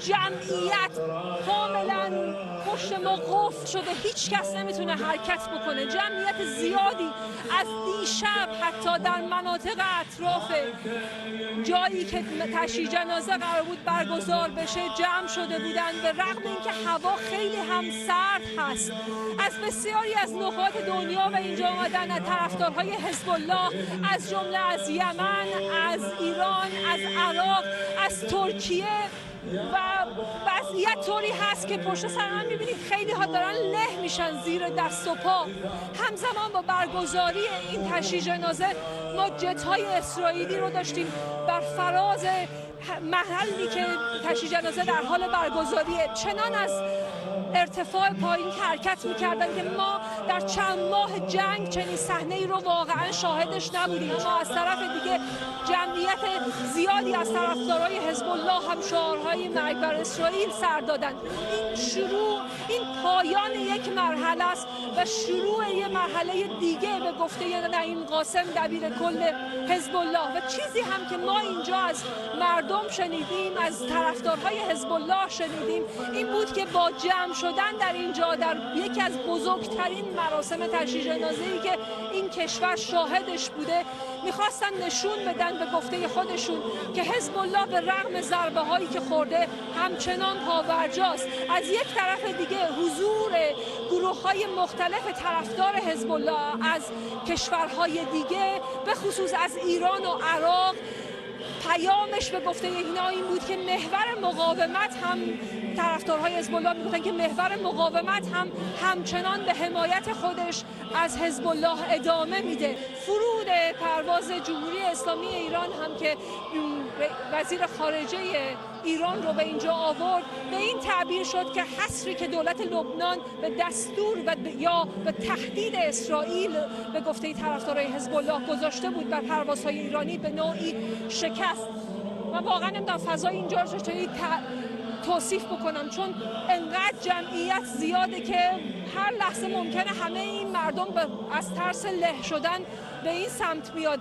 جمعیت کاملا پشت ما قفل شده، هیچ کس نمیتونه حرکت بکنه. جمعیت زیادی از دیشب حتی در مناطق اطراف جایی که تشییع جنازه قرار بود برگزار بشه جمع شده بودند، به رغم اینکه هوا خیلی هم سرد هست. از بسیاری از نقاط دنیا و اینجا آمدن طرفدارهای حزب الله، از جمله از یمن، از ایران، از عراق، از ترکیه، و وضعیت طوری هست که پشت سر هم می‌بینید خیلی ها دارن له میشن زیر دست و پا. همزمان با برگزاری این تشییع جنازه ما جت‌های اسرائیلی رو داشتیم بر فراز محلی که تشییع جنازه در حال برگزاریه، چنان از ارتفاع پایین حرکت می‌کردن که ما در چند ماه جنگ چنین صحنه‌ای رو واقعا شاهدش نبودیم. اما از طرف دیگه جمعیت زیادی از طرفدارای حزب الله هم شعارهای مرگ بر اسرائیل سر دادن. این پایان یک مرحله است و شروع یک مرحله دیگه به گفته نعیم قاسم دبیر کل حزب الله. و چیزی هم که ما اینجا از مردم شنیدیم، از طرفدارهای حزب الله شنیدیم، این بود که با جمع شدن در اینجا در یکی از بزرگترین مراسم تشییع جنازه‌ای که این کشور شاهدش بوده، میخواستن نشون بدن به گفته خودشون که حزب الله به رغم ضربه هایی که خورده همچنان پاورجاست. از یک طرف دیگه حضور گروه های مختلف طرفدار حزب الله از کشورهای دیگه، به خصوص از ایران و عراق، پیامش به گفته اینا این بود که محور مقاومت هم، طرفدارهای حزب الله میگفتن که محور مقاومت هم همچنان به حمایت خودش از حزب الله ادامه میده. فرود پرواز جمهوری اسلامی ایران هم که وزیر خارجه ایران رو به اینجا آورد، به این تعبیر شد که حصری که دولت لبنان به دستور یا به تهدید اسرائیل به گفته طرفدارای حزب الله گذاشته بود بر پروازهای ایرانی به نوعی شکست. و واقعا نمیدونم فضای اینجا رو چطوری توصیف بکنم، چون انقدر جمعیت زیاده که هر لحظه ممکنه همه این مردم از ترس له شدن به این سمت بیاد.